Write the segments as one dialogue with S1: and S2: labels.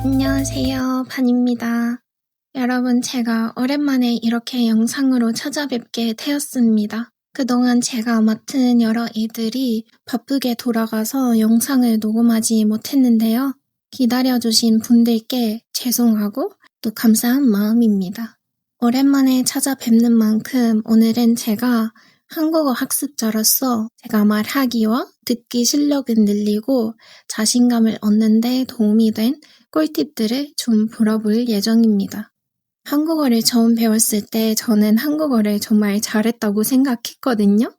S1: 안녕하세요, 반입니다. 여러분, 제가 오랜만에 이렇게 영상으로 찾아뵙게 되었습니다. 그동안 제가 맡은 여러 일들이 바쁘게 돌아가서 영상을 녹음하지 못했는데요. 기다려주신 분들께 죄송하고 또 감사한 마음입니다. 오랜만에 찾아뵙는 만큼 오늘은 제가 한국어 학습자로서 제가 말하기와 듣기 실력을 늘리고 자신감을 얻는 데 도움이 된 꿀팁들을 좀 풀어볼 예정입니다. 한국어를 처음 배웠을 때 저는 한국어를 정말 잘했다고 생각했거든요.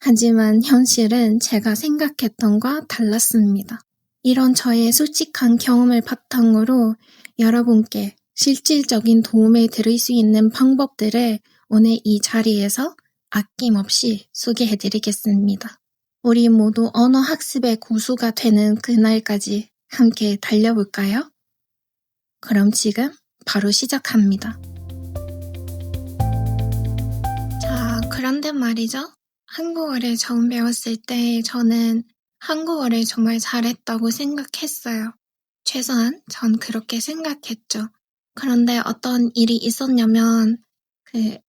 S1: 하지만 현실은 제가 생각했던 것과 달랐습니다. 이런 저의 솔직한 경험을 바탕으로 여러분께 실질적인 도움을 드릴 수 있는 방법들을 오늘 이 자리에서 아낌없이 소개해드리겠습니다. 우리 모두 언어 학습의 고수가 되는 그날까지 함께 달려볼까요? 그럼 지금 바로 시작합니다. 자, 그런데 말이죠. 한국어를 처음 배웠을 때 저는 한국어를 정말 잘했다고 생각했어요. 최소한 전 그렇게 생각했죠. 그런데 어떤 일이 있었냐면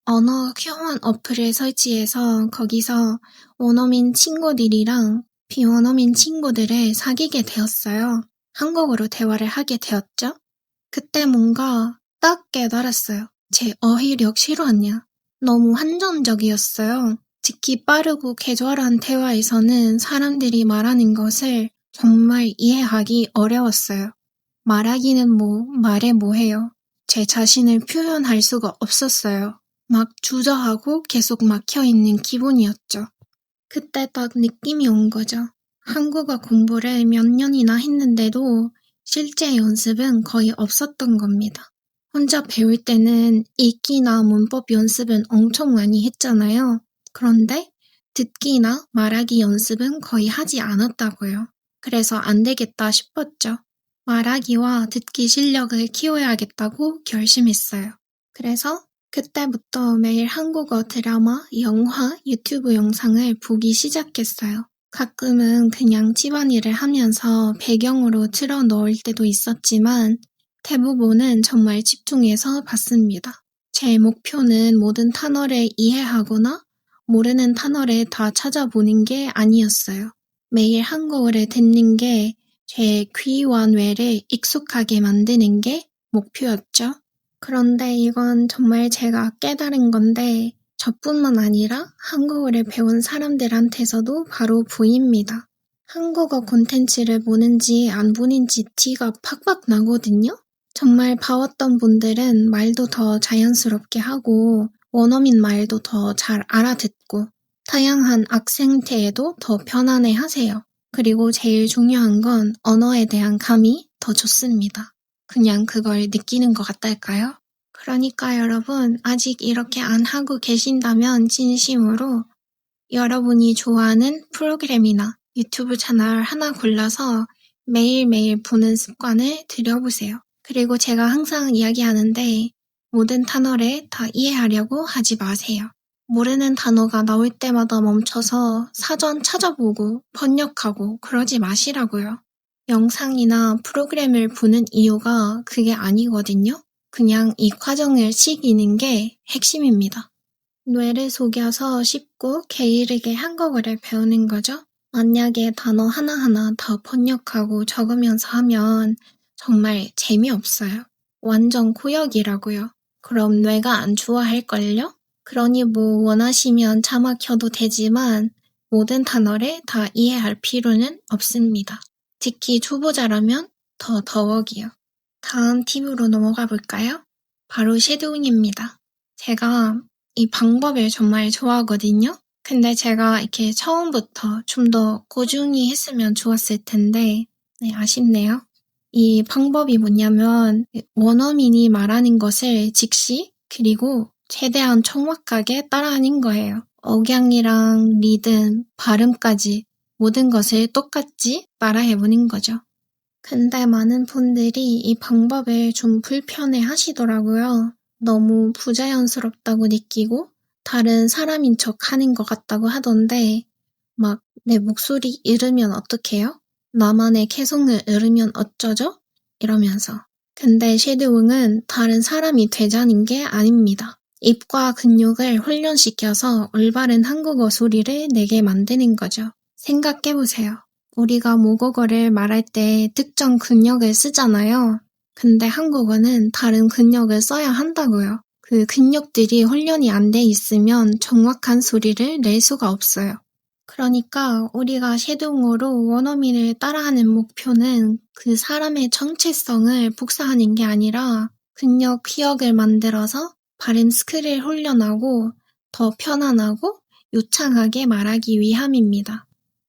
S1: 언어 교환 어플을 설치해서 거기서 원어민 친구들이랑 비원어민 친구들을 사귀게 되었어요. 한국어로 대화를 하게 되었죠. 그때 뭔가 딱 깨달았어요. 제 어휘력 실화냐. 너무 한정적이었어요. 특히 빠르고 캐주얼한 대화에서는 사람들이 말하는 것을 정말 이해하기 어려웠어요. 말하기는 말해 뭐해요. 제 자신을 표현할 수가 없었어요. 막 주저하고 계속 막혀있는 기분이었죠. 그때 딱 느낌이 온 거죠. 한국어 공부를 몇 년이나 했는데도 실제 연습은 거의 없었던 겁니다. 혼자 배울 때는 읽기나 문법 연습은 엄청 많이 했잖아요. 그런데 듣기나 말하기 연습은 거의 하지 않았다고요. 그래서 안 되겠다 싶었죠. 말하기와 듣기 실력을 키워야겠다고 결심했어요. 그래서 그때부터 매일 한국어 드라마, 영화, 유튜브 영상을 보기 시작했어요. 가끔은 그냥 집안일을 하면서 배경으로 틀어 넣을 때도 있었지만 대부분은 정말 집중해서 봤습니다. 제 목표는 모든 단어를 이해하거나 모르는 단어를 다 찾아보는 게 아니었어요. 매일 한국어를 듣는 게 제 귀와 뇌를 익숙하게 만드는 게 목표였죠. 그런데 이건 정말 제가 깨달은 건데 저뿐만 아니라 한국어를 배운 사람들한테서도 바로 보입니다. 한국어 콘텐츠를 보는지 안 보는지 티가 팍팍 나거든요. 정말 봐왔던 분들은 말도 더 자연스럽게 하고 원어민 말도 더 잘 알아듣고 다양한 악센트에도 더 편안해 하세요. 그리고 제일 중요한 건 언어에 대한 감이 더 좋습니다. 그냥 그걸 느끼는 것 같달까요? 그러니까 여러분, 아직 이렇게 안 하고 계신다면 진심으로 여러분이 좋아하는 프로그램이나 유튜브 채널 하나 골라서 매일매일 보는 습관을 들여보세요. 그리고 제가 항상 이야기하는데 모든 단어를 다 이해하려고 하지 마세요. 모르는 단어가 나올 때마다 멈춰서 사전 찾아보고 번역하고 그러지 마시라고요. 영상이나 프로그램을 보는 이유가 그게 아니거든요. 그냥 이 과정을 즐기는 게 핵심입니다. 뇌를 속여서 쉽고 게으르게 한국어를 배우는 거죠. 만약에 단어 하나하나 다 번역하고 적으면서 하면 정말 재미없어요. 완전 고역이라고요. 그럼 뇌가 안 좋아할걸요? 그러니 원하시면 자막 켜도 되지만 모든 단어를 다 이해할 필요는 없습니다. 특히 초보자라면 더더욱이요. 다음 팁으로 넘어가 볼까요? 바로 쉐도잉입니다. 제가 이 방법을 정말 좋아하거든요. 근데 제가 이렇게 처음부터 좀 더 꾸준히 했으면 좋았을 텐데 아쉽네요. 이 방법이 뭐냐면 원어민이 말하는 것을 즉시 그리고 최대한 정확하게 따라하는 거예요. 억양이랑 리듬, 발음까지 모든 것을 똑같이 따라해보는 거죠. 근데 많은 분들이 이 방법을 좀 불편해 하시더라고요. 너무 부자연스럽다고 느끼고 다른 사람인 척 하는 것 같다고 하던데 막 내 목소리 잃으면 어떡해요? 나만의 개성을 잃으면 어쩌죠? 이러면서. 근데 쉐도잉은 다른 사람이 되자는 게 아닙니다. 입과 근육을 훈련시켜서 올바른 한국어 소리를 내게 만드는 거죠. 생각해보세요. 우리가 모국어를 말할 때 특정 근력을 쓰잖아요. 근데 한국어는 다른 근력을 써야 한다고요. 그 근력들이 훈련이 안 돼 있으면 정확한 소리를 낼 수가 없어요. 그러니까 우리가 쉐도잉으로 원어민을 따라하는 목표는 그 사람의 정체성을 복사하는 게 아니라 근력 기억을 만들어서 발음 스킬을 훈련하고 더 편안하고 유창하게 말하기 위함입니다.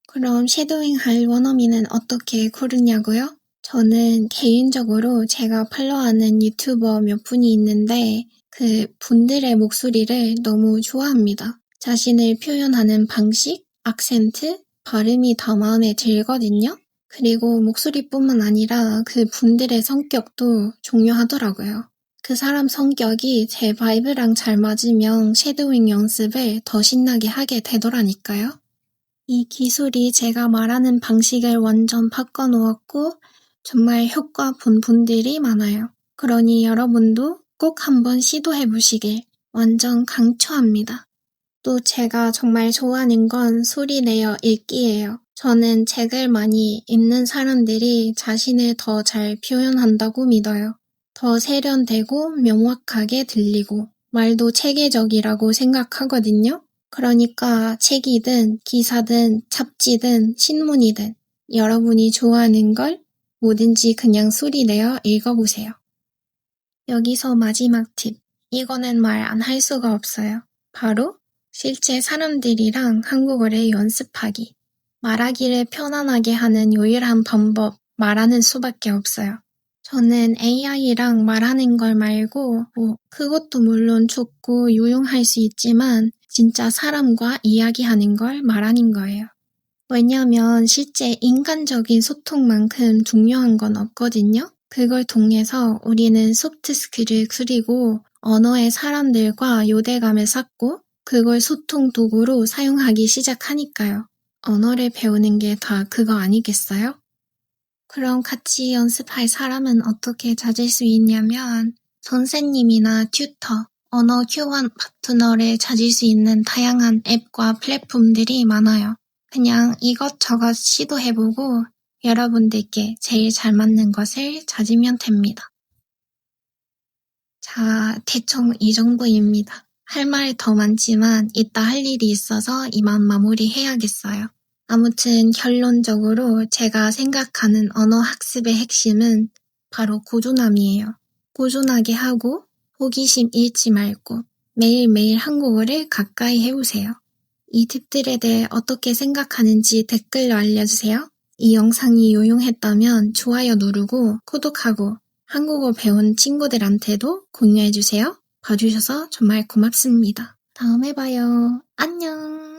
S1: 그럼 쉐도잉할 원어민은 어떻게 고르냐고요? 저는 개인적으로 제가 팔로우하는 유튜버 몇 분이 있는데 그 분들의 목소리를 너무 좋아합니다. 자신을 표현하는 방식, 악센트, 발음이 다 마음에 들거든요. 그리고 목소리뿐만 아니라 그 분들의 성격도 중요하더라고요. 그 사람 성격이 제 바이브랑 잘 맞으면 쉐도잉 연습을 더 신나게 하게 되더라니까요. 이 기술이 제가 말하는 방식을 완전 바꿔놓았고 정말 효과 본 분들이 많아요. 그러니 여러분도 꼭 한번 시도해보시길 완전 강추합니다. 또 제가 정말 좋아하는 건 소리 내어 읽기예요. 저는 책을 많이 읽는 사람들이 자신을 더 잘 표현한다고 믿어요. 더 세련되고 명확하게 들리고 말도 체계적이라고 생각하거든요. 그러니까 책이든 기사든 잡지든 신문이든 여러분이 좋아하는 걸 뭐든지 그냥 소리 내어 읽어보세요. 여기서 마지막 팁. 이거는 말 안 할 수가 없어요. 바로 실제 사람들이랑 한국어를 연습하기. 말하기를 편안하게 하는 유일한 방법, 말하는 수밖에 없어요. 저는 AI랑 말하는 걸 말고 그것도 물론 좋고 유용할 수 있지만 진짜 사람과 이야기하는 걸 말하는 거예요. 왜냐면 실제 인간적인 소통만큼 중요한 건 없거든요. 그걸 통해서 우리는 소프트 스킬을 그리고 언어의 사람들과 유대감을 쌓고 그걸 소통 도구로 사용하기 시작하니까요. 언어를 배우는 게 다 그거 아니겠어요? 그럼 같이 연습할 사람은 어떻게 찾을 수 있냐면 선생님이나 튜터, 언어 교환 파트너를 찾을 수 있는 다양한 앱과 플랫폼들이 많아요. 그냥 이것저것 시도해보고 여러분들께 제일 잘 맞는 것을 찾으면 됩니다. 자, 대충 이 정도입니다. 할 말 더 많지만 이따 할 일이 있어서 이만 마무리해야겠어요. 아무튼 결론적으로 제가 생각하는 언어 학습의 핵심은 바로 꾸준함이에요. 꾸준하게 하고 호기심 잃지 말고 매일매일 한국어를 가까이 해보세요. 이 팁들에 대해 어떻게 생각하는지 댓글로 알려주세요. 이 영상이 유용했다면 좋아요 누르고 구독하고 한국어 배운 친구들한테도 공유해주세요. 봐주셔서 정말 고맙습니다. 다음에 봐요. 안녕.